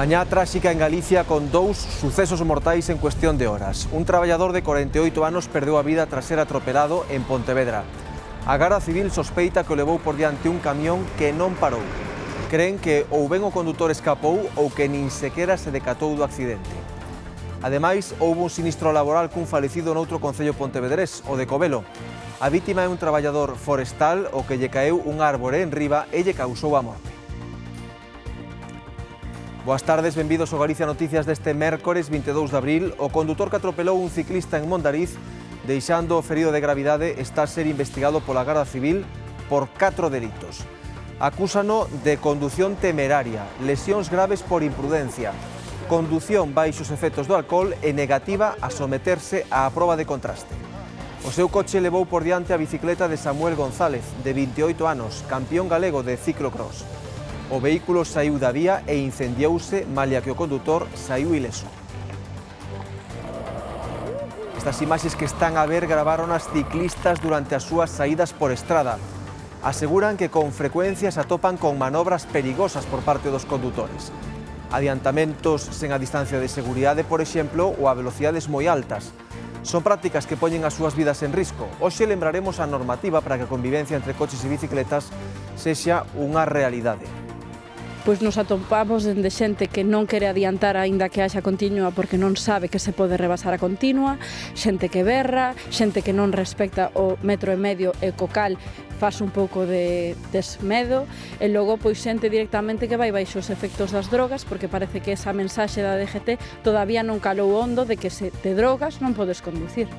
Mañá tráxica en Galicia con dous sucesos mortais en cuestión de horas. Un traballador de 48 anos perdeu a vida tras ser atropelado en Pontevedra. A Garda Civil sospeita que o levou por diante un camión que non parou. Creen que ou ben o condutor escapou ou que nin sequera se decatou do accidente. Ademais, houve un sinistro laboral cun falecido noutro concello pontevedrés, o de Covelo. A vítima é un traballador forestal o que lle caeu un árbore en riba e lle causou a morte. Boas tardes, benvidos ao Galicia Noticias deste mércores 22 de abril. O condutor que atropelou un ciclista en Mondariz, deixando o ferido de gravidade, está a ser investigado pola Garda Civil por 4 delitos. Acúsano de condución temeraria, lesións graves por imprudencia, condución baixos efectos do alcohol e negativa a someterse á proba de contraste. O seu coche levou por diante a bicicleta de Samuel González, de 28 anos, campeón galego de ciclocross. O vehículo saiu da vía e incendiouse, malia que o condutor saiu ileso. Estas imaxes que están a ver gravaron as ciclistas durante as súas saídas por estrada. Aseguran que con frecuencia se atopan con manobras perigosas por parte dos condutores. Adiantamentos sen a distancia de seguridade, por exemplo, ou a velocidades moi altas. Son prácticas que poñen as súas vidas en risco. Hoxe lembraremos a normativa para que a convivencia entre coches e bicicletas sexa unha realidade. Pois nos atopamos de xente que non quere adiantar aínda que haxa continua porque non sabe que se pode rebasar a continua, xente que berra, xente que non respecta o 1,5 metro e co cal faz un pouco de desmedo, e logo pois xente directamente que vai baixo os efectos das drogas, porque parece que esa mensaxe da DGT todavía non calou hondo de que se te drogas non podes conducir.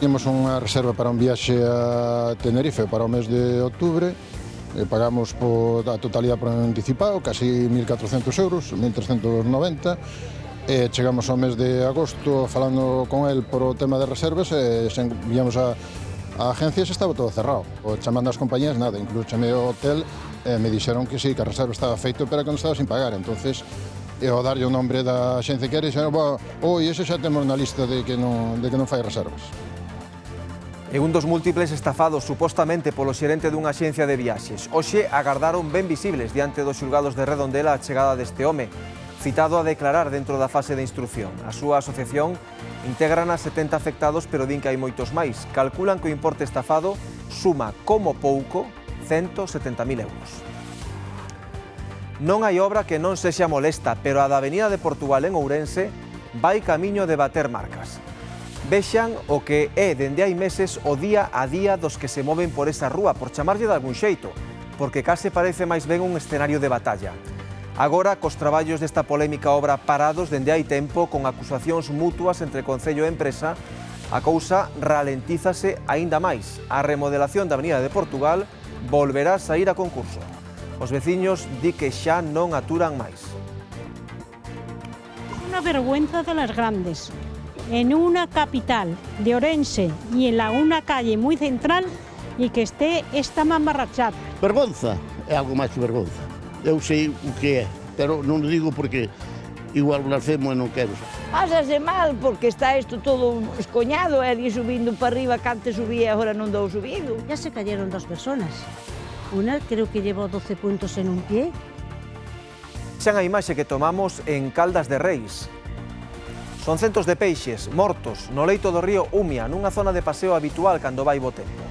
Temos unha reserva para un viaxe a Tenerife para o mes de outubro. Pagamos a totalidade por anticipado, casi 1.400 euros, 1.390. Chegamos ao mes de agosto falando con el por o tema de reservas e enviamos a agencias e estaba todo cerrado. Chamando as compañías, nada, incluso chamei ao hotel e me dixeron que sí, que a reserva estaba feito, pero que non estaba sin pagar. Entonces, ao darlle o nombre da xencia que era, dixeron, ese xa temos na lista de que non fai reservas. É un dos múltiples estafados supostamente polo xerente dunha axencia de viaxes. Hoxe agardaron ben visibles diante dos xulgados de Redondela a chegada deste home, citado a declarar dentro da fase de instrucción. A súa asociación integran a 70 afectados, pero din que hai moitos máis. Calculan que o importe estafado suma, como pouco, 170.000 euros. Non hai obra que non sexa molesta, pero a da Avenida de Portugal en Ourense vai camiño de bater marcas. Vexan o que é dende hai meses o día a día dos que se moven por esa rúa, por chamarlle de algún xeito, porque case parece máis ben un escenario de batalla. Agora, cos traballos desta polémica obra parados dende hai tempo, con acusacións mutuas entre Concello e empresa, a cousa ralentízase aínda máis. A remodelación da Avenida de Portugal volverá a sair a concurso. Os veciños di que xa non aturan máis. Unha vergüenza de las grandes. En una capital de Ourense y en una calle muy central y que esté esta mamarrachada. Vergonza, é algo máis que vergonza. Eu sei o que é, pero non o digo porque igual blasfemo e non quero. Pásase mal porque está isto todo escoñado, e ali subindo para arriba, que antes subía e agora non dou subido. Ya se cayeron 2 personas. Una creo que llevó 12 puntos en un pie. Xa a imaxe que tomamos en Caldas de Reis. Son centos de peixes mortos no leito do río Umia, nunha zona de paseo habitual cando vai bo tempo.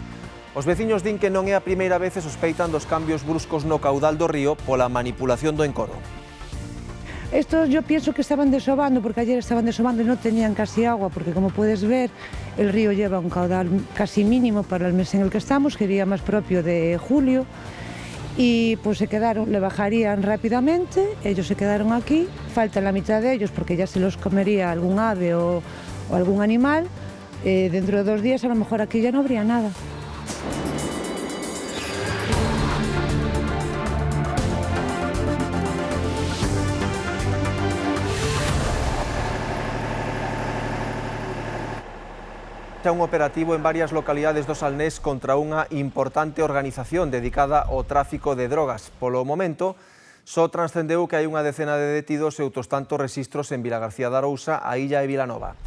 Os veciños din que non é a primeira vez e sospeitan dos cambios bruscos no caudal do río pola manipulación do encoro. Estos yo pienso que estaban desovando, porque ayer estaban desovando y no tenían casi agua, porque como puedes ver, el río lleva un caudal casi mínimo para el mes en el que estamos, que sería más propio de julio. Y pues se quedaron, le bajarían rápidamente, ellos se quedaron aquí, falta la mitad de ellos porque ya se los comería algún ave o algún animal, dentro de 2 días a lo mejor aquí ya no habría nada. Un operativo en varias localidades do Salnés contra unha importante organización dedicada ao tráfico de drogas. Polo momento, só transcendeu que hai unha decena de detidos e outros tantos rexistros en Vilagarcía de Arousa, a Illa e Vilanova.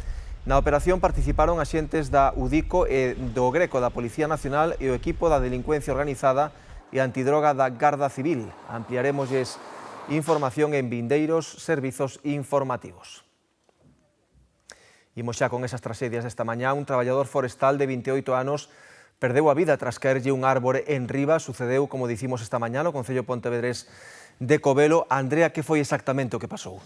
Na operación participaron axentes da UDICO e do Greco da Policía Nacional e o equipo da Delincuencia Organizada e Antidroga da Garda Civil. Ampliaremosles Información en vindeiros servizos informativos. Imos xa con esas tragedias desta mañá. Un traballador forestal de 28 anos perdeu a vida tras caerlle un árbore en riba. Sucedeu, como dicimos esta mañá, no Concello pontevedrés de Covelo. Andrea, que foi exactamente o que pasou?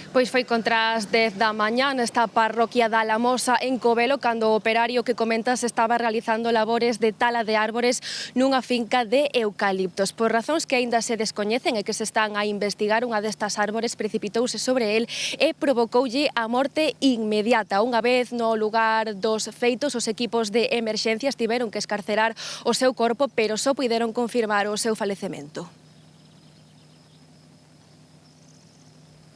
Pois foi contra as 10 da mañá nesta parroquia da Alamosa en Covelo, cando o operario que comentas estaba realizando labores de tala de árbores nunha finca de eucaliptos. Por razóns que aínda se descoñecen e que se están a investigar, unha destas árbores precipitouse sobre el e provocoulle a morte inmediata. Unha vez no lugar dos feitos, os equipos de emerxencias tiveron que escarcerar o seu corpo, pero só puideron confirmar o seu falecemento.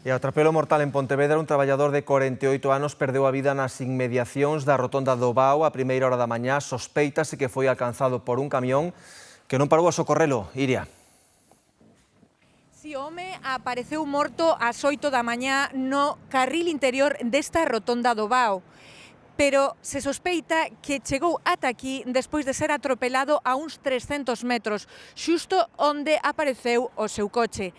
E a atropelo mortal en Pontevedra, un traballador de 48 anos perdeu a vida nas inmediacións da rotonda do Bao a primeira hora da mañá. Sospeítase que foi alcanzado por un camión que non parou a socorrelo. Iria. Si o home apareceu morto ás 8 da mañá no carril interior desta rotonda do Bao, pero se sospeita que chegou ata aquí despois de ser atropelado a uns 300 metros, xusto onde apareceu o seu coche.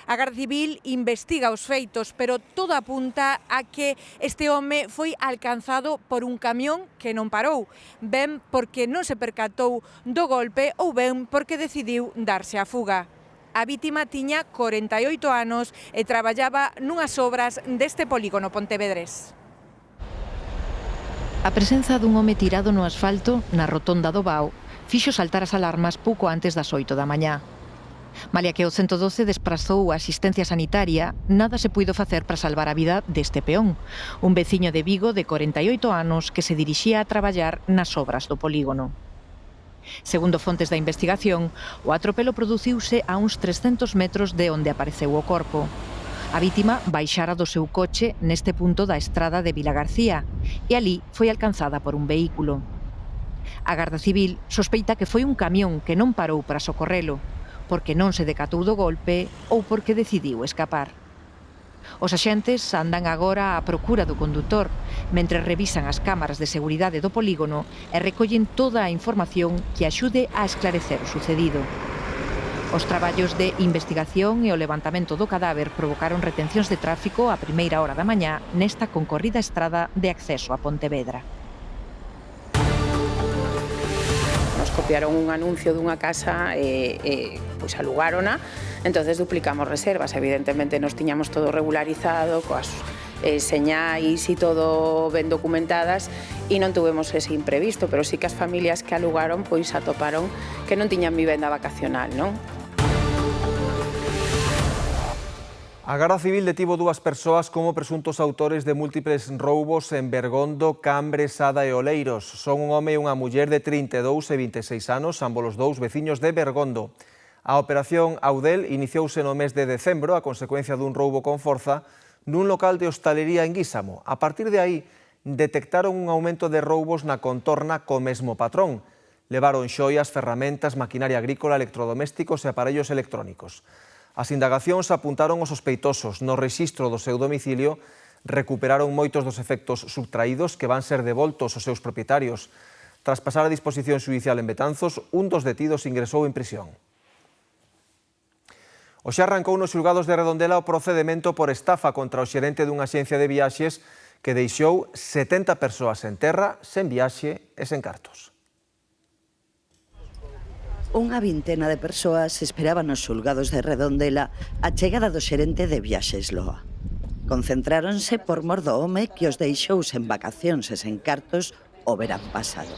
A Garda Civil investiga os feitos, pero todo apunta a que este home foi alcanzado por un camión que non parou, ben porque non se percatou do golpe ou ben porque decidiu darse a fuga. A vítima tiña 48 anos e traballaba nunhas obras deste polígono pontevedrés. A presenza dun home tirado no asfalto na rotonda do Bao fixo saltar as alarmas pouco antes das 8 da mañá. Malia que o 112 desprazou a asistencia sanitaria, nada se puido facer para salvar a vida deste peón, un veciño de Vigo de 48 anos que se dirixía a traballar nas obras do polígono. Segundo fontes da investigación, o atropelo produciuse a uns 300 metros de onde apareceu o corpo. A vítima baixara do seu coche neste punto da estrada de Vilagarcía e ali foi alcanzada por un vehículo. A Garda Civil sospeita que foi un camión que non parou para socorrelo, porque non se decatou do golpe ou porque decidiu escapar. Os axentes andan agora á procura do condutor, mentre revisan as cámaras de seguridade do polígono e recollen toda a información que axude a esclarecer o sucedido. Os traballos de investigación e o levantamento do cadáver provocaron retencións de tráfico a primeira hora da mañá nesta concorrida estrada de acceso a Pontevedra. Nos copiaron un anuncio dunha casa e pois alugárona, entonces duplicamos reservas. Evidentemente nos tiñamos todo regularizado, coas señais e todo ben documentadas e non tuvemos ese imprevisto, pero sí que as familias que alugaron pois atoparon que non tiñan vivenda vacacional, non? A Garda Civil detivo dúas persoas como presuntos autores de múltiples roubos en Bergondo, Cambre, Sada e Oleiros. Son un home e unha muller de 32 e 26 anos, ambos os dous veciños de Bergondo. A operación Audel iniciouse no mes de decembro a consecuencia dun roubo con forza nun local de hostalería en Guísamo. A partir de aí, detectaron un aumento de roubos na contorna co mesmo patrón. Levaron xoias, ferramentas, maquinaria agrícola, electrodomésticos e aparellos electrónicos. As indagacións apuntaron os sospeitosos. No rexistro do seu domicilio recuperaron moitos dos efectos subtraídos que van ser devoltos aos seus propietarios. Tras pasar a disposición xudicial en Betanzos, un dos detidos ingresou en prisión. Hoxe arrancou nos xulgados de Redondela o procedemento por estafa contra o xerente dunha axencia de viaxes que deixou 70 persoas en terra, sen viaxe e sen cartos. Unha vintena de persoas esperaban nos xulgados de Redondela a chegada do xerente de Viaxes Loa. Concentráronse por mor do home que os deixou sen vacacións e sen cartos o verán pasado.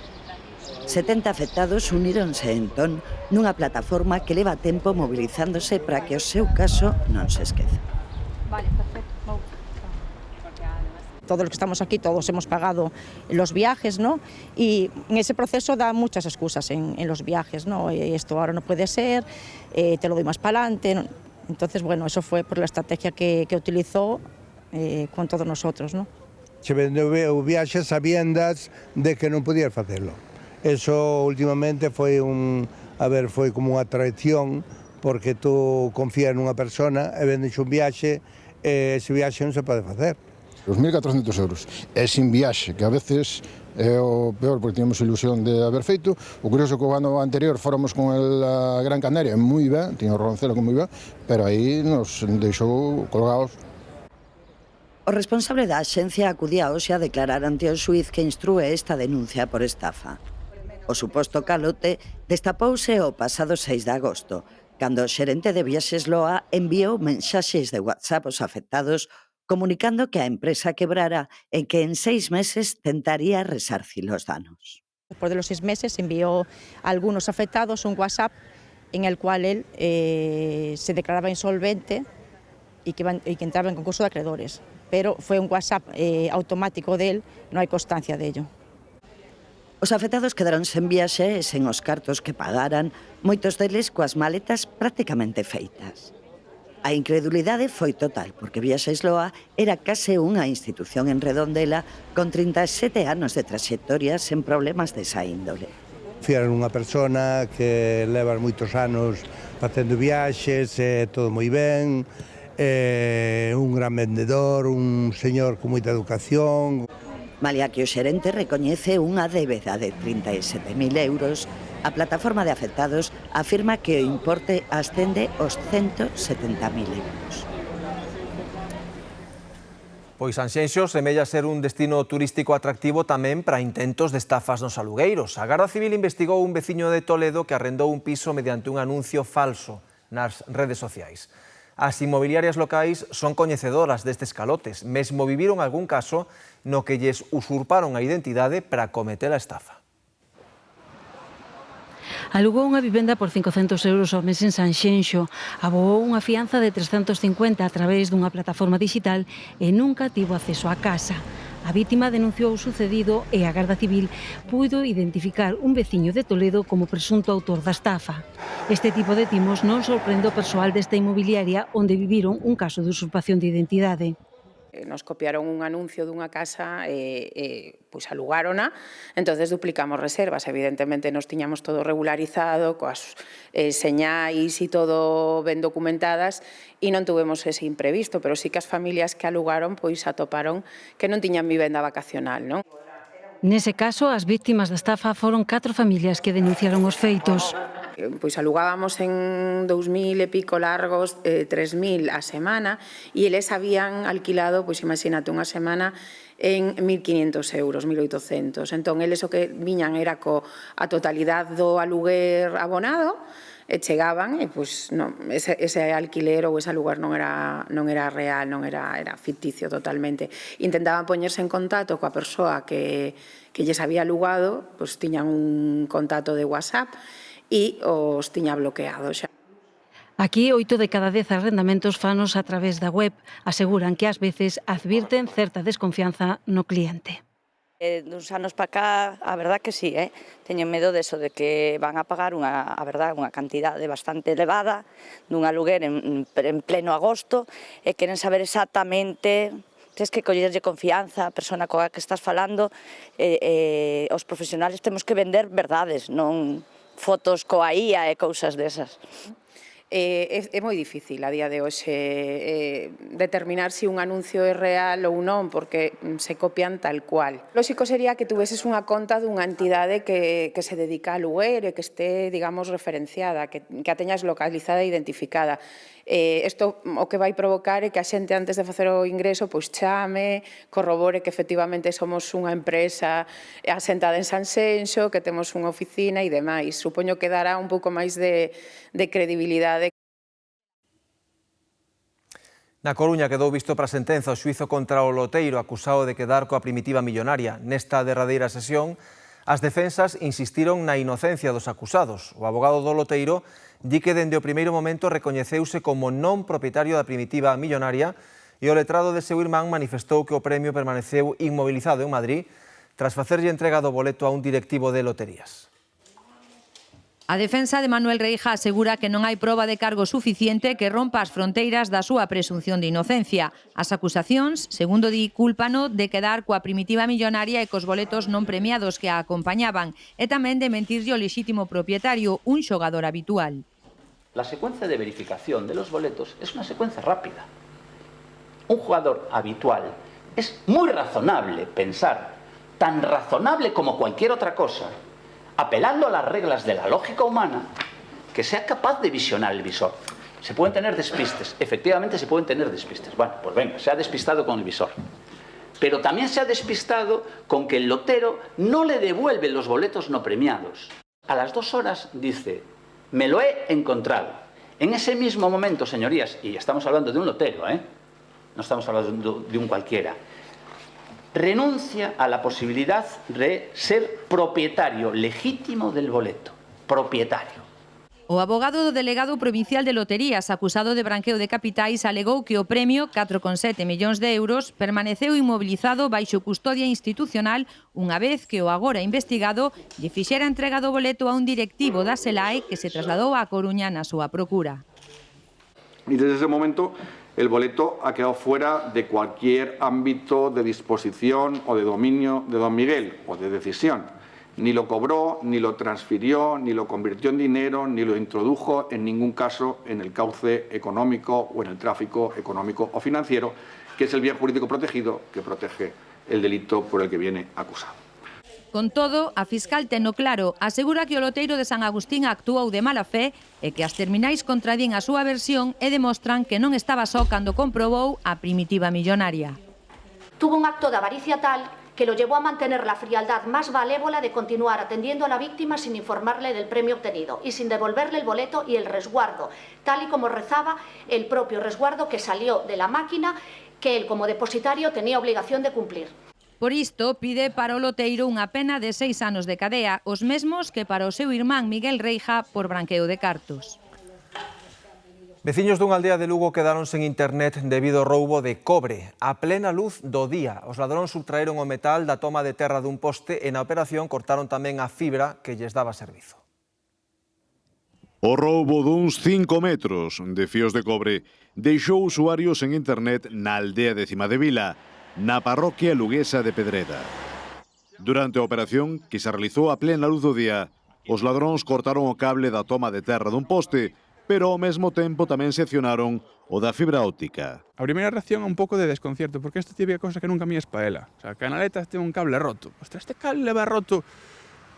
70 afectados uníronse entón nunha plataforma que leva tempo movilizándose para que o seu caso non se esqueza. Vale, perfecto. Todos los que estamos aquí, todos hemos pagado los viajes, ¿no? Y en ese proceso da muchas excusas en los viajes, ¿no? Esto ahora no puede ser, te lo doy más para adelante, ¿no? Entonces, bueno, eso fue por la estrategia que utilizó con todos nosotros, ¿no? Se vendeu o viaxe sabiendas de que non podía facelo. Eso últimamente foi foi como unha traición, porque tú confías nunha persona e vendes un viaxe e ese viaxe non se pode facer. Os 1.400 euros, e sin viaxe, que a veces é o peor porque tínhamos ilusión de haber feito. O curioso que o ano anterior fóramos con el a Gran Canaria moi ben, tiña o Roncero moi ben, pero aí nos deixou colgados. O responsable da axencia acudía hoxe a declarar ante o xuiz que instrúe esta denuncia por estafa. O suposto calote destapouse o pasado 6 de agosto, cando o xerente de Viaxes Loa enviou mensaxes de WhatsApp aos afectados comunicando que a empresa quebrara e que en 6 meses tentaría resarcir os danos. Después de los 6 meses envió a algunos afectados un WhatsApp en el cual él se declaraba insolvente y que entraba en concurso de acreedores. Pero fue un WhatsApp automático de él, no hai constancia de ello. Os afectados quedaron sen viaxe e sen os cartos que pagaran, moitos deles coas maletas prácticamente feitas. A incredulidade foi total, porque Viaxes Loa era case unha institución en Redondela con 37 anos de traxectoria sen problemas desa índole. Fían unha persona que leva moitos anos facendo viaxes, todo moi ben, un gran vendedor, un señor con moita educación. Malia que o xerente recoñece unha débeda de 37.000 euros, a plataforma de afectados afirma que o importe ascende aos 170.000 euros. Pois Sanxenxo semella ser un destino turístico atractivo tamén para intentos de estafas nos alugueiros. A Garda Civil investigou un veciño de Toledo que arrendou un piso mediante un anuncio falso nas redes sociais. As inmobiliarias locais son coñecedoras destes calotes, mesmo viviron algún caso no que lles usurparon a identidade para cometer a estafa. Alugou unha vivenda por 500 euros ao mes en Sanxenxo, aboou unha fianza de 350 a través dunha plataforma digital e nunca tivo acceso á casa. A vítima denunciou o sucedido e a Garda Civil puido identificar un veciño de Toledo como presunto autor da estafa. Este tipo de timos non sorprende o persoal desta inmobiliaria onde viviron un caso de usurpación de identidade. Nos copiaron un anuncio dunha casa pois alugárona, entonces duplicamos reservas, evidentemente nos tiñamos todo regularizado, coas señais e todo ben documentadas e non tuvemos ese imprevisto, pero sí que as familias que alugaron pois atoparon que non tiñan vivenda vacacional, non? Nese caso, as víctimas da estafa foron 4 familias que denunciaron os feitos. Pois alugábamos en 2.000 e pico largos, 3.000 a semana, e eles habían alquilado, pois imagínate, unha semana en 1.500 euros, 1.800. Entón, eles o que viñan era a totalidade do aluguer abonado, e chegaban, e pois non, ese alquiler ou ese aluguer non era real, non era ficticio totalmente. Intentaban poñerse en contacto coa persoa que lles había alugado, pois tiñan un contacto de WhatsApp, e os tiña bloqueado xa. Aquí, 8 de cada 10 arrendamentos fanos a través da web. Aseguran que ás veces advirten certa desconfianza no cliente. Duns anos para cá, a verdad que sí, teñen medo deso de que van a pagar unha cantidade bastante elevada dun aluguer en pleno agosto e queren saber exactamente. Tens que collerlle confianza a persona coa que estás falando. Os profesionales temos que vender verdades, non fotos coa IA e cousas desas. É moi difícil a día de hoxe determinar se un anuncio é real ou non, porque se copian tal cual. Lóxico sería que tuveses unha conta dunha entidade que se dedica a aluguer e que este, digamos, referenciada, que a teñas localizada e identificada. Isto o que vai provocar é que a xente antes de facer o ingreso pois chame, corrobore que efectivamente somos unha empresa asentada en Sanxenxo, que temos unha oficina e demais. Supoño que dará un pouco máis de credibilidade. Na Coruña quedou visto para sentenza o xuizo contra o loteiro acusado de quedar coa primitiva millonaria. Nesta derradeira sesión, as defensas insistiron na inocencia dos acusados. O abogado do loteiro di que dende o primeiro momento recoñeceuse como non propietario da primitiva millonaria e o letrado de seu irmán manifestou que o premio permaneceu inmobilizado en Madrid tras facerlle entrega do boleto a un directivo de loterías. A defensa de Manuel Reija asegura que non hai proba de cargo suficiente que rompa as fronteiras da súa presunción de inocencia. As acusacións, segundo di, cúlpano de quedar coa primitiva millonaria e cos boletos non premiados que a acompañaban e tamén de mentirlle o lexítimo propietario, un xogador habitual. La secuencia de verificación de los boletos es una secuencia rápida. Un jugador habitual es muy razonable pensar tan razonable como cualquier otra cosa, apelando a las reglas de la lógica humana, que sea capaz de visionar el visor. Se pueden tener despistes, efectivamente se pueden tener despistes. Bueno, pues venga, se ha despistado con el visor. Pero también se ha despistado con que el lotero no le devuelve los boletos no premiados. A las 2 horas dice, me lo he encontrado. En ese mismo momento, señorías, y estamos hablando de un lotero, no estamos hablando de un cualquiera, renuncia a la posibilidad de ser propietario legítimo del boleto. Propietario. O abogado do delegado provincial de loterías acusado de branqueo de capitais alegou que o premio, 4,7 millóns de euros, permaneceu inmobilizado baixo custodia institucional unha vez que o agora investigado lle fixera entrega do boleto a un directivo da SELAE que se trasladou a Coruña na súa procura. Y desde ese momento el boleto ha quedado fuera de cualquier ámbito de disposición o de dominio de don Miguel o de decisión. Ni lo cobró, ni lo transfirió, ni lo convirtió en dinero, ni lo introdujo en ningún caso en el cauce económico o en el tráfico económico o financiero, que es el bien jurídico protegido que protege el delito por el que viene acusado. Con todo, a fiscal teno claro, asegura que o loteiro de San Agustín actuou de mala fe e que as terminais contradín a súa versión e demostran que non estaba só cando comprobou a primitiva millonaria. Tuvo un acto de avaricia tal que lo llevó a mantener la frialdad más malévola de continuar atendiendo a la víctima sin informarle del premio obtenido y sin devolverle el boleto y el resguardo, tal y como rezaba el propio resguardo que salió de la máquina que él como depositario tenía obligación de cumplir. Por isto, pide para o loteiro unha pena de 6 anos de cadea, os mesmos que para o seu irmán Miguel Reija por branqueo de cartos. Veciños dunha aldea de Lugo quedaron sen internet debido ao roubo de cobre. A plena luz do día, os ladróns subtraeron o metal da toma de terra dun poste e na operación cortaron tamén a fibra que lles daba servizo. O roubo duns 5 metros de fíos de cobre deixou usuarios en internet na aldea de Cimadevila, na parroquia luguesa de Pedreda. Durante a operación, que se realizou a plena luz do día, os ladróns cortaron o cable da toma de terra dun poste, pero ao mesmo tempo tamén seccionaron o da fibra óptica. A primeira reacción é un pouco de desconcierto, porque esta típica cosa que nunca mías pa ela. O sea, a canaleta ten un cable roto. Ostras, este cable leva roto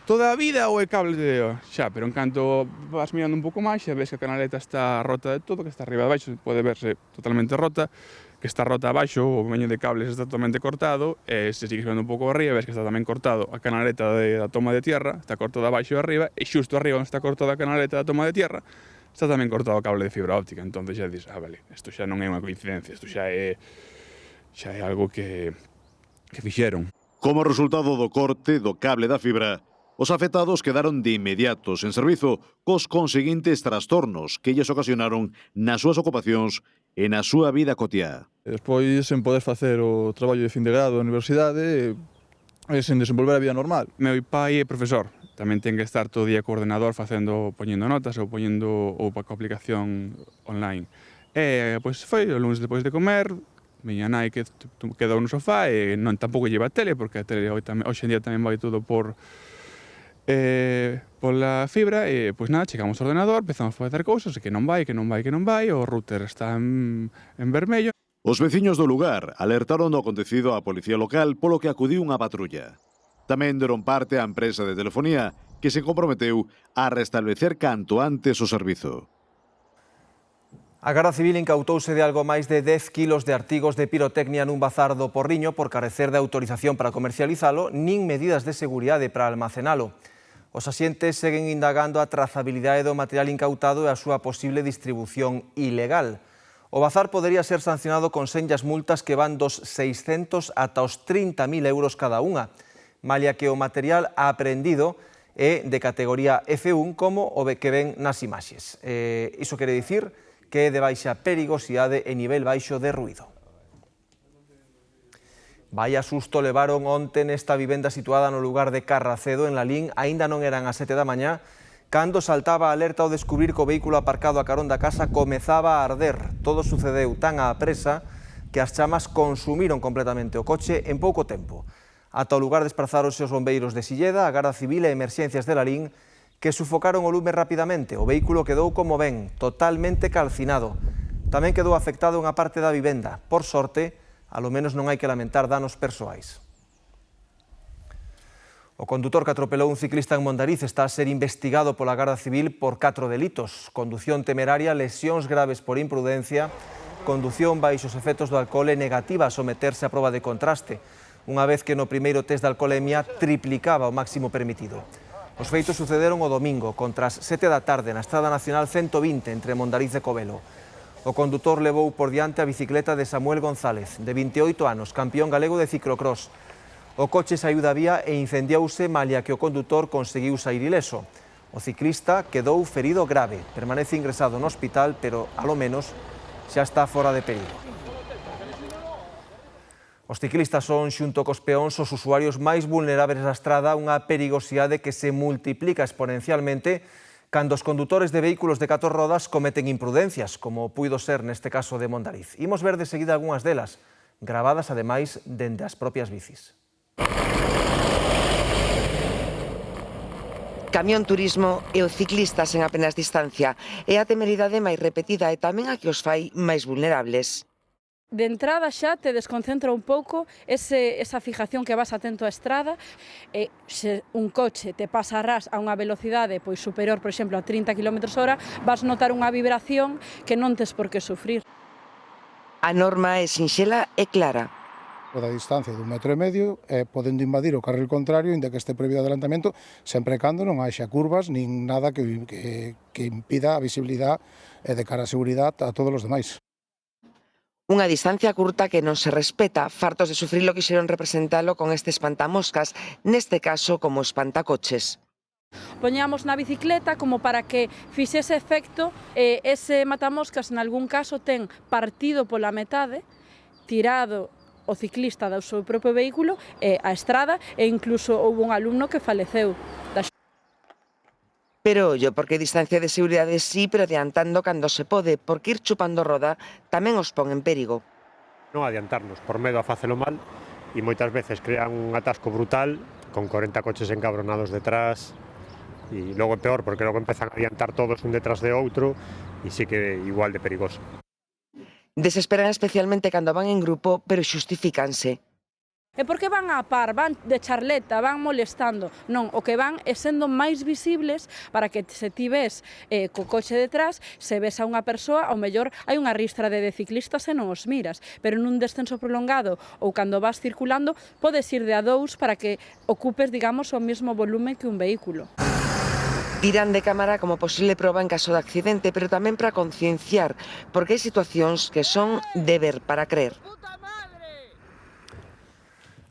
toda a vida ou é cable de... Xa, pero en canto vas mirando un pouco máis, xa ves que a canaleta está rota de todo, que está arriba e abaixo, pode verse totalmente rota, que está rota abaixo, o meño de cables está totalmente cortado, e se sigues vendo un pouco arriba, ves que está tamén cortado a canaleta da toma de tierra, está cortada abaixo e arriba, e xusto arriba onde está cortada a canaleta da toma de tierra, está tamén cortado o cable de fibra óptica. Entón xa dices, vale, isto xa non é unha coincidencia, isto xa é algo que fixeron. Como resultado do corte do cable da fibra, os afectados quedaron de inmediato sen servizo cos conseguintes trastornos que lles ocasionaron nas súas ocupacións e na súa vida cotiá. Despois, sen poder facer o traballo de fin de grado da universidade, sen desenvolver a vida normal. Meu pai é profesor, tamén ten que estar todo o día co ordenador poñendo notas ou coa aplicación online. E, pois, foi o lunes despois de comer, miña nai que quedou no sofá e tampouco lleva a tele, porque a tele hoxe en día tamén vai todo por la fibra, e, pois nada, chegamos ao ordenador, empezamos a facer cousas, que non vai, o router está en vermello. Os veciños do lugar alertaron do acontecido á policía local, polo que acudiu unha patrulla. Tamén deron parte á empresa de telefonía, que se comprometeu a restablecer canto antes o servizo. A Garda Civil incautouse de algo máis de 10 kilos de artigos de pirotecnia nun bazar do Porriño por carecer de autorización para comercializalo nin medidas de seguridade para almacenalo. Os axentes seguen indagando a trazabilidade do material incautado e a súa posible distribución ilegal. O bazar podería ser sancionado con senllas multas que van dos 600 ata os 30.000 euros cada unha, malia que o material aprehendido é de categoría F1 como o que ven nas imaxes. Iso quere dicir que é de baixa perigosidade e nivel baixo de ruído. Vaya susto levaron onte nesta vivenda situada no lugar de Carracedo, en Lalín. Aínda non eran as 7 da mañá, cando saltaba a alerta ao descubrir que o vehículo aparcado a carón da casa comezaba a arder. Todo sucedeu tan á presa que as chamas consumiron completamente o coche en pouco tempo. Ata o lugar desprazáronse os bombeiros de Silleda, a Garda Civil e Emerxencias de Lalín, que sufocaron o lume rapidamente. O vehículo quedou como ven, totalmente calcinado. Tamén quedou afectado unha parte da vivenda. Por sorte, alo menos non hai que lamentar danos persoais. O condutor que atropelou un ciclista en Mondariz está a ser investigado pola Garda Civil por 4 delitos: condución temeraria, lesións graves por imprudencia, condución baixo os efectos do alcohol e negativa a someterse a proba de contraste, unha vez que no primeiro test de alcolemia triplicaba o máximo permitido. Os feitos sucederon o domingo, contra as 7 da tarde, na Estrada Nacional 120, entre Mondariz e Covelo. O condutor levou por diante a bicicleta de Samuel González, de 28 anos, campeón galego de ciclocross. O coche saiu da vía e incendiouse malia que o condutor conseguiu sair ileso. O ciclista quedou ferido grave, permanece ingresado no hospital, pero, alo menos, xa está fora de perigo. Os ciclistas son, xunto cos peóns, os usuarios máis vulnerables da estrada, unha perigosidade que se multiplica exponencialmente cando os condutores de vehículos de 4 rodas cometen imprudencias, como puido ser neste caso de Mondariz. Imos ver de seguida algunhas delas, gravadas ademais dende as propias bicis. Camión turismo e os ciclistas en apenas distancia é a temeridade máis repetida e tamén a que os fai máis vulnerables. De entrada xa te desconcentra un pouco esa fijación que vas atento á estrada e se un coche te pasa a ras a unha velocidade pois superior, por exemplo, a 30 km/h, vas notar unha vibración que non tes por que sufrir. A norma é sinxela e clara. Da distancia de 1,5 metros podendo invadir o carril contrario, inda que este prohibido adelantamento, sempre cando non haxa curvas nin nada que impida a visibilidade de cara a seguridade a todos os demais. Unha distancia curta que non se respeta, fartos de sufrilo quixeron representalo con este espantamoscas, neste caso como espantacoches. Poñamos na bicicleta como para que fixese efecto, ese matamoscas en algún caso ten partido pola metade, tirado o ciclista do seu propio vehículo a estrada e incluso houve un alumno que faleceu. Pero ollo, porque distancia de seguridade sí, pero adiantando cando se pode, porque ir chupando roda tamén os pon en perigo. Non adiantarnos por medo a facelo mal e moitas veces crean un atasco brutal con 40 coches encabronados detrás e logo é peor porque logo empezan a adiantar todos un detrás de outro e sí que é igual de perigoso. Desesperan especialmente cando van en grupo, pero xustifícanse. E por que van a par, van de charleta, van molestando? Non, o que van é sendo máis visibles para que se ti ves co coche detrás, se ves a unha persoa, ao mellor hai unha ristra de ciclistas e non os miras, pero nun descenso prolongado ou cando vas circulando, podes ir de a dous para que ocupes, digamos, o mesmo volume que un vehículo. Tiran de cámara como posible proba en caso de accidente, pero tamén para concienciar, porque hai situacións que son de ver para creer.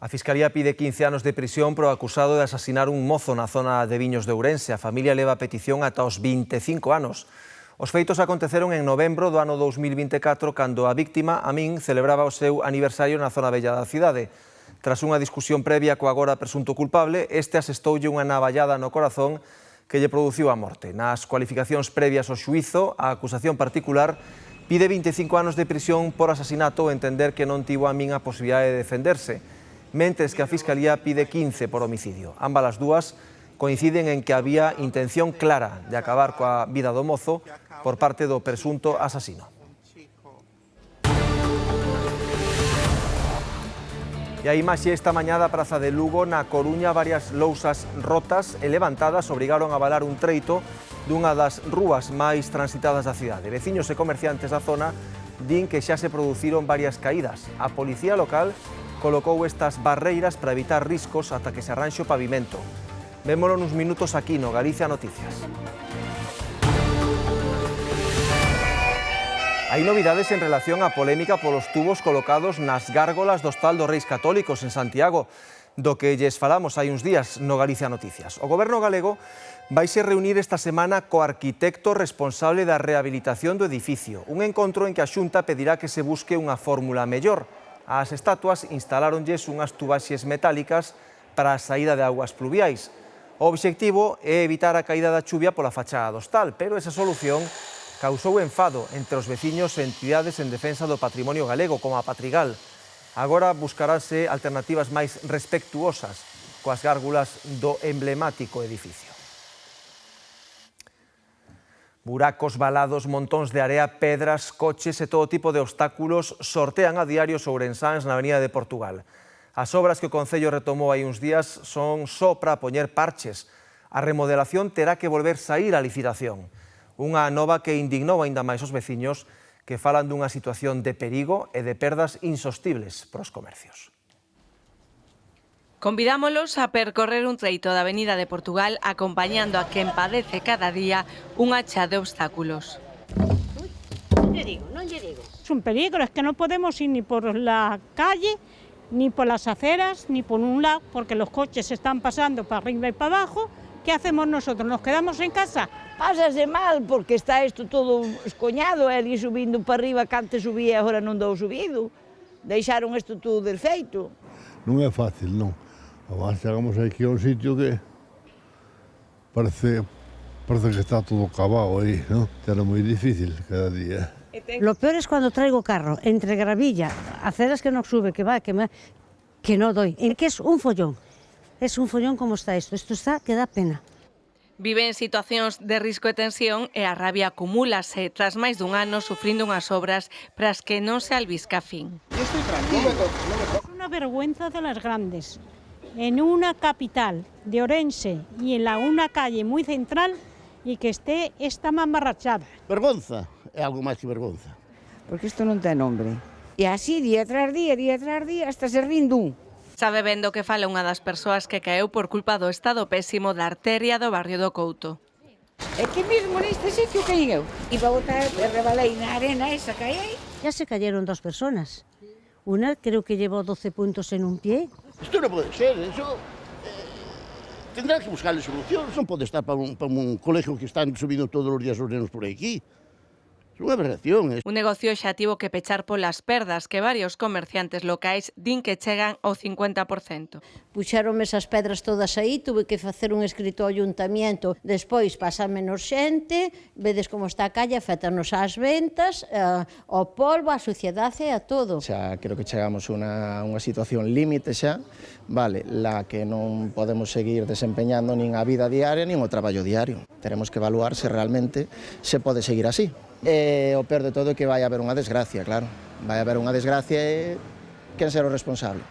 A Fiscalía pide 15 anos de prisión pro acusado de asasinar un mozo na zona de Viños de Ourense. A familia leva a petición ata os 25 anos. Os feitos aconteceron en novembro do ano 2024, cando a víctima, Amin, celebraba o seu aniversario na zona bella da cidade. Tras unha discusión previa co agora presunto culpable, este asestoulle unha navallada no corazón que lle produciu a morte. Nas cualificacións previas ao xuízo, a acusación particular pide 25 anos de prisión por asasinato e entender que non tivo a min a posibilidade de defenderse, mentres que a Fiscalía pide 15 por homicidio. Ambas as dúas coinciden en que había intención clara de acabar coa vida do mozo por parte do presunto asasino. E a imaxe esta mañá da Praza de Lugo, na Coruña, varias lousas rotas e levantadas obrigaron a valar un treito dunha das rúas máis transitadas da cidade. Veciños e comerciantes da zona din que xa se produciron varias caídas. A policía local colocou estas barreiras para evitar riscos ata que se arranxe o pavimento. Vémolo nuns minutos aquí no Galicia Noticias. Hai novidades en relación á polémica polos tubos colocados nas gárgolas do Hostal dos Reis Católicos en Santiago, do que lles falamos hai uns días no Galicia Noticias. O Goberno galego vaise reunir esta semana co arquitecto responsable da rehabilitación do edificio, un encontro en que a Xunta pedirá que se busque unha fórmula mellor. Ás estatuas instaláronlles unhas tubaxes metálicas para a saída de augas pluviais. O obxectivo é evitar a caída da chuvia pola fachada do hostal, pero esa solución causou enfado entre os veciños e entidades en defensa do patrimonio galego, como a Patrigal. Agora buscarase alternativas máis respectuosas coas gárgulas do emblemático edificio. Buracos, valados, montóns de area, pedras, coches e todo tipo de obstáculos sortean a diario os ourensáns na Avenida de Portugal. As obras que o Concello retomou hai uns días son só para poñer parches. A remodelación terá que volver saír á licitación. Unha nova que indignou aínda máis os veciños que falan dunha situación de perigo e de perdas insostibles para os comercios. Convidámolos a percorrer un treito da Avenida de Portugal acompañando a quen padece cada día unha chá de obstáculos. Non lle digo. Es un peligro, es que no podemos ir ni por la calle, ni por las aceras, ni por un lado, porque los coches están pasando para arriba y para abajo. ¿Qué hacemos nosotros? ¿Nos quedamos en casa? Pásase mal, porque está isto todo escoñado, e ali subindo para arriba, que antes subía, agora non dou subido. Deixaron isto todo desfeito. Non é fácil, non. Además, chegamos aquí a un sitio que parece que está todo cavado aí, ¿no? Era moi difícil cada día. Lo peor es cuando traigo carro, entre gravilla, aceras que no sube, que no doy. Y que es un follón como está esto está que da pena. Vive en situacións de risco e tensión e a rabia acumúlase tras máis dun ano sufrindo unhas obras para as que non se albisca fin. Yo estoy tranquilo. Es una vergüenza de las grandes. En una capital de Orense y en una calle muy central y que esté esta mamarrachada. Vergonza, é algo máis que vergonza. Porque isto non ten nombre. E así, día tras día, hasta se rindún. Sabe vendo que fala unha das persoas que caeu por culpa do estado pésimo da arteria do barrio do Couto. É que mesmo neste sitio caí eu. Iba a botar, rebalei na arena esa que hai aí. Ya se cayeron 2 personas. Una creo que llevó 12 puntos en un pie. Isto non pode ser, eso... tendrá que buscarle solución, non pode estar para un colegio que están subindo todos os días os nenos por aquí. É unha aberración. Un negocio xa tivo que pechar polas perdas que varios comerciantes locais din que chegan ao 50%. Puxeronme esas pedras todas aí, tuve que facer un escrito ao ayuntamiento, despois pasa menos xente, vedes como está a calle, afétanos ás ventas, ao polvo, á suciedade e a todo. Xa creo que chegamos a unha situación límite xa, vale, la que non podemos seguir desempeñando nin a vida diaria nin o traballo diario. Teremos que evaluar se realmente se pode seguir así. E o peor de todo é que vai haber unha desgracia, claro. Vai haber unha desgracia e quen será o responsable?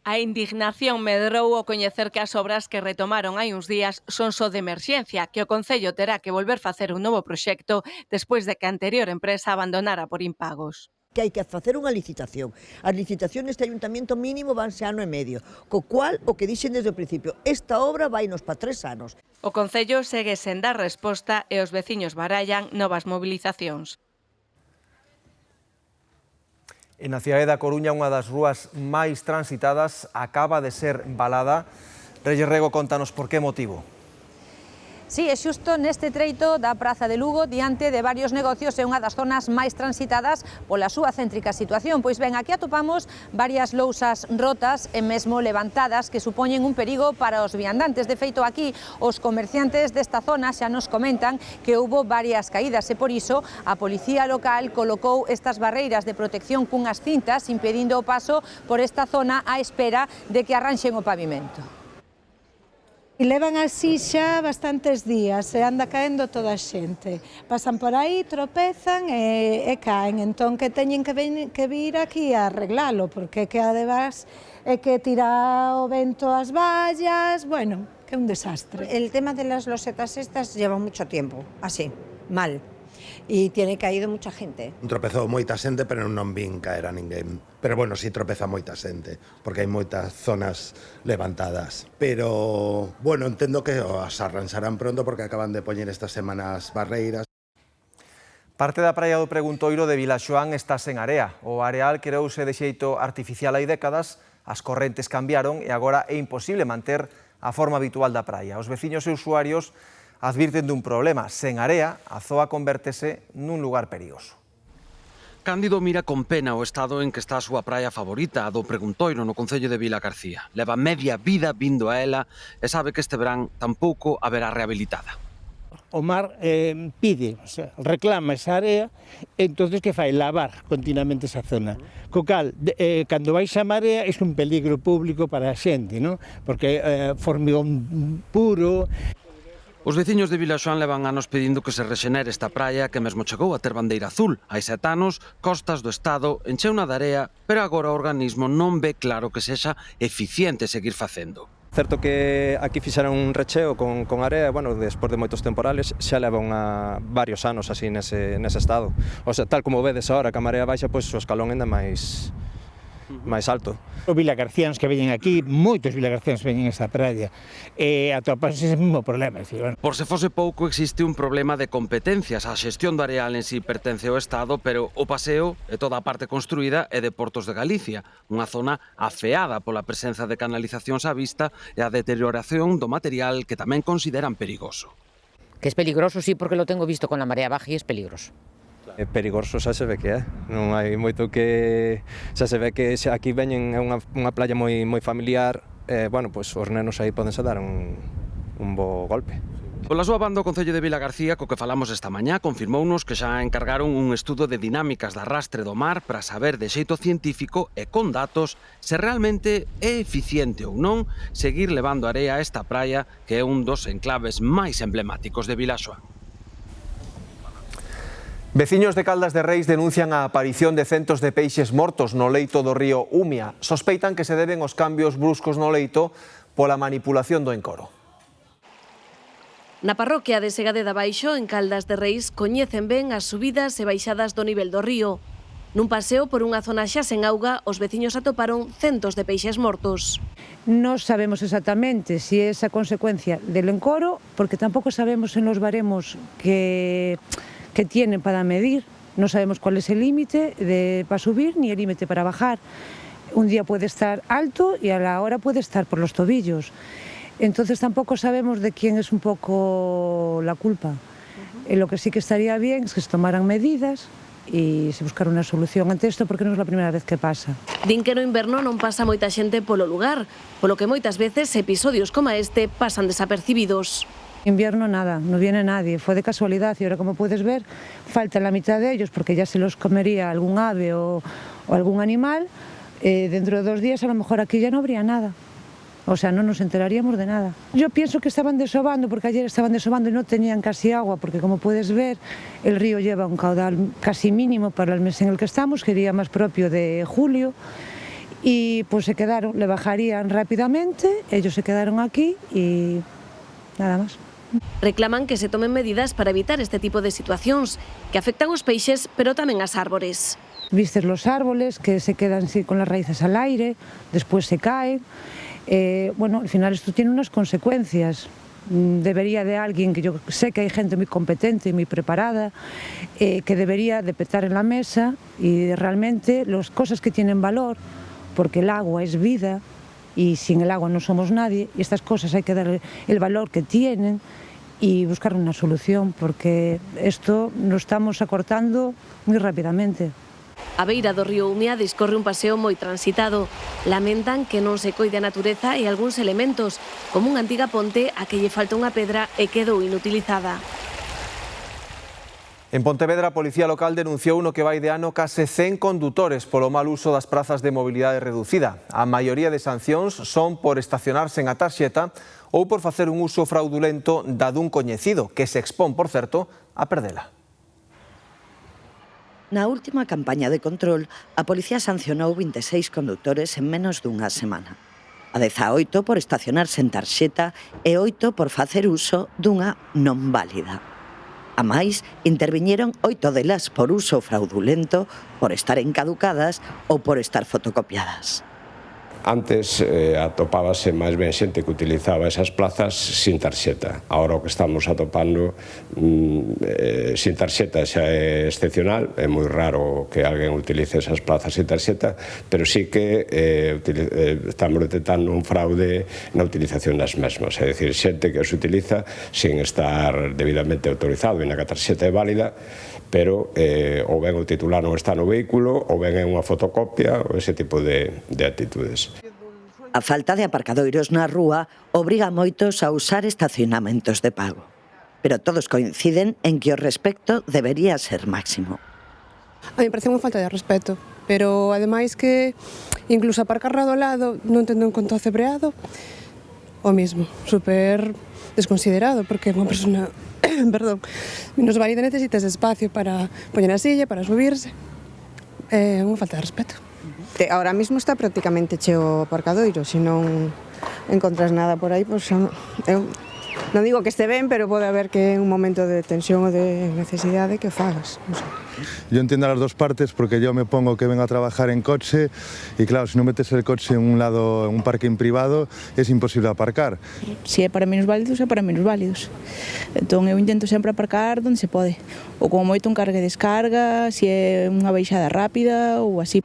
A indignación medrou ao coñecer que as obras que retomaron hai uns días son só de emerxencia, que o Concello terá que volver facer un novo proxecto despois de que a anterior empresa abandonara por impagos. Que hai que facer unha licitación. As licitacións neste ayuntamiento mínimo vanse ano e medio, co cual, o que dixen desde o principio, esta obra vainos para 3 anos. O Concello segue sen dar resposta e os veciños barallan novas mobilizacións. En a cidade da Coruña, unha das rúas máis transitadas acaba de ser embalada. Reyes Rego, contanos por que motivo. Sí, é xusto neste treito da Praza de Lugo, diante de varios negocios e unha das zonas máis transitadas pola súa céntrica situación. Pois ben, aquí atopamos varias lousas rotas e mesmo levantadas que supoñen un perigo para os viandantes. De feito, aquí os comerciantes desta zona xa nos comentan que houbo varias caídas e por iso a policía local colocou estas barreiras de protección cunhas cintas impedindo o paso por esta zona á espera de que arranxen o pavimento. E levan así xa bastantes días e anda caendo toda a xente. Pasan por aí, tropezan e caen. Entón que teñen que vir aquí a arreglalo, porque que además é que tira o vento as vallas, bueno, que é un desastre. El tema de las losetas estas lleva mucho tiempo, así, mal. E tiene caído mucha gente. Tropezou moita xente, pero non vin caer a ninguén. Pero bueno, sí tropeza moita xente, porque hai moitas zonas levantadas. Pero, bueno, entendo que as arranxarán pronto porque acaban de poñer estas semanas barreiras. Parte da praia do Preguntoiro de Vilaxoán está sen area. O areal creouse de xeito artificial hai décadas, as correntes cambiaron e agora é imposible manter a forma habitual da praia. Os veciños e usuarios advirten dun problema. Sen area, a zoa convértese nun lugar perigoso. Cándido mira con pena o estado en que está a súa praia favorita, a do Preguntoiro, no concello de Vilagarcía. Leva media vida vindo a ela e sabe que este verán tampouco haberá rehabilitada. O mar pide, o sea, reclama esa área, entonces que fai? Lavar continuamente esa zona. Co cal, cando vais a marea, é un peligro público para a xente, ¿no? Porque formigón puro. Os veciños de Vilaxoán levan anos pedindo que se rexenere esta praia que mesmo chegou a ter bandeira azul. Hai 7 anos, Costas do Estado encheuna de area, pero agora o organismo non ve claro que sexa eficiente seguir facendo. Certo que aquí fixeron un recheo con area, bueno, despois de moitos temporales, xa leva varios anos así nese estado. O sea, tal como vedes agora, que a marea baixa, pois o escalón ainda máis alto. Os vilagarcianos que veñen aquí, moitos vilagarcianos veñen a esta praia, atopanse ese mesmo problema. Por se fose pouco, existe un problema de competencias. A xestión do areal en si pertence ao Estado, pero o paseo e toda a parte construída é de Portos de Galicia, unha zona afeada pola presenza de canalizacións á vista e a deterioración do material que tamén consideran perigoso. Que es peligroso, sí, porque lo tengo visto con la marea baja y es peligroso. É perigoso, xa se ve que é, non hai moito que... Xa se ve que aquí veñen unha playa moi familiar, bueno, pois os nenos aí podense dar un bo golpe. Pola súa banda, o Concello de Vilagarcía, co que falamos esta mañá, confirmounos que xa encargaron un estudo de dinámicas de arrastre do mar para saber de xeito científico e con datos se realmente é eficiente ou non seguir levando area a esta praia que é un dos enclaves máis emblemáticos de Vilaxoán. Veciños de Caldas de Reis denuncian a aparición de centos de peixes mortos no leito do río Umia. Sospeitan que se deben aos cambios bruscos no leito pola manipulación do encoro. Na parroquia de Segade de Baixo, en Caldas de Reis, coñecen ben as subidas e baixadas do nivel do río. Nun paseo por unha zona xa sen auga, os veciños atoparon centos de peixes mortos. Non sabemos exactamente se é esa consecuencia del encoro, porque tampouco sabemos en los baremos que tienen para medir. No sabemos cuál es el límite para subir ni el límite para bajar. Un día puede estar alto y a la hora puede estar por los tobillos. Entonces tampoco sabemos de quién es un poco la culpa. Lo que sí que estaría bien es que se tomaran medidas e se buscara unha solución ante isto, porque non é a primeira vez que pasa. Din que no inverno non pasa moita xente polo lugar, polo que moitas veces episodios como este pasan desapercibidos. Invierno nada, no viene nadie, fue de casualidad y ahora, como puedes ver, falta la mitad de ellos porque ya se los comería algún ave o algún animal. Dentro de 2 días a lo mejor aquí ya no habría nada, o sea, no nos enteraríamos de nada. Yo pienso que estaban desovando, porque ayer estaban desovando y no tenían casi agua, porque como puedes ver el río lleva un caudal casi mínimo para el mes en el que estamos, que sería más propio de julio, y pues se quedaron, le bajarían rápidamente, ellos se quedaron aquí y nada más. Reclaman que se tomen medidas para evitar este tipo de situacións que afectan os peixes, pero tamén as árbores. Vistes los árboles que se quedan así con las raíces al aire, después se caen. Bueno, al final esto tiene unas consecuencias. Debería de alguien, que yo sé que hay gente muy competente y muy preparada, que debería de petar en la mesa y realmente las cosas que tienen valor, porque el agua es vida y sin el agua no somos nadie, y estas cosas hay que darle el valor que tienen y buscar una solución, porque esto lo estamos acortando muy rápidamente. A beira do río Umia discorre un paseo moi transitado. Lamentan que non se coide a natureza e algúns elementos, como unha antiga ponte a que lle falta unha pedra e quedou inutilizada. En Pontevedra, a Policía Local denunciou no que vai de ano case 100 condutores polo mal uso das prazas de mobilidade reducida. A maioría de sancións son por estacionarse en a tarxeta ou por facer un uso fraudulento da dun coñecido, que se expón, por certo, a perdela. Na última campaña de control, a policía sancionou 26 condutores en menos dunha semana. A 18 por estacionarse en tarxeta e 8 por facer uso dunha non válida. A máis, interviñeron 8 delas por uso fraudulento, por estar encaducadas ou por estar fotocopiadas. Antes atopábase máis ben xente que utilizaba esas plazas sin tarxeta. Agora o que estamos atopando sin tarxeta xa é excepcional, é moi raro que alguén utilice esas plazas sin tarxeta, pero sí que estamos detectando un fraude na utilización das mesmas, é dicir, xente que os utiliza sin estar debidamente autorizado e na que a tarxeta é válida, pero ou ben o titular non está no vehículo, ou ben é unha fotocopia, ou ese tipo de actitudes. A falta de aparcadoiros na rúa obriga a moitos a usar estacionamentos de pago. Pero todos coinciden en que o respecto debería ser máximo. A mí me parece unha falta de respeto, pero ademais que incluso aparcar ao lado non tendo en conta o cebreado, o mismo, súper desconsiderado, porque unha persona, perdón, minusválida necesitas espacio para poñer a silla, para subirse. É unha falta de respeto. Ahora mismo está prácticamente cheo o aparcadoiro, se non encontras nada por aí, pois eu non digo que este ben, pero pode haber que en un momento de tensión ou de necesidade que fagas. Non sei. Yo entiendo las dos partes porque yo me pongo que vengo a trabajar en coche y claro, si no metes el coche en un lado, en un parking privado, es imposible aparcar. Si é para minusválidos, é para minusválidos. Entón eu intento sempre aparcar onde se pode. Ou como moito un carga e descarga, se é unha baixada rápida ou así.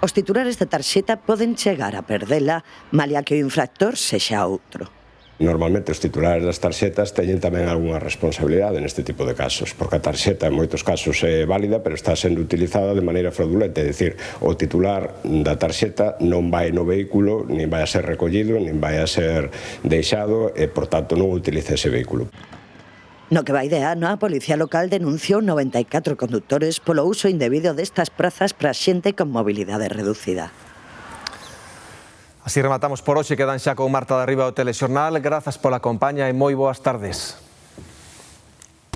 Os titulares de tarxeta poden chegar a perdela, malia que o infractor sexa outro. Normalmente os titulares das tarxetas teñen tamén algunha responsabilidade neste tipo de casos, porque a tarxeta en moitos casos é válida, pero está sendo utilizada de maneira fraudulenta, é dicir, o titular da tarxeta non vai no vehículo, nin vai a ser recollido, nin vai a ser deixado, e, por tanto, non utiliza ese vehículo. No que vai de ano, a Policía Local denunciou 94 conductores polo uso indebido destas prazas para xente con mobilidade reducida. Así rematamos por hoxe, quedan xa con Marta de Arriba o Telexornal. Grazas pola compaña e moi boas tardes.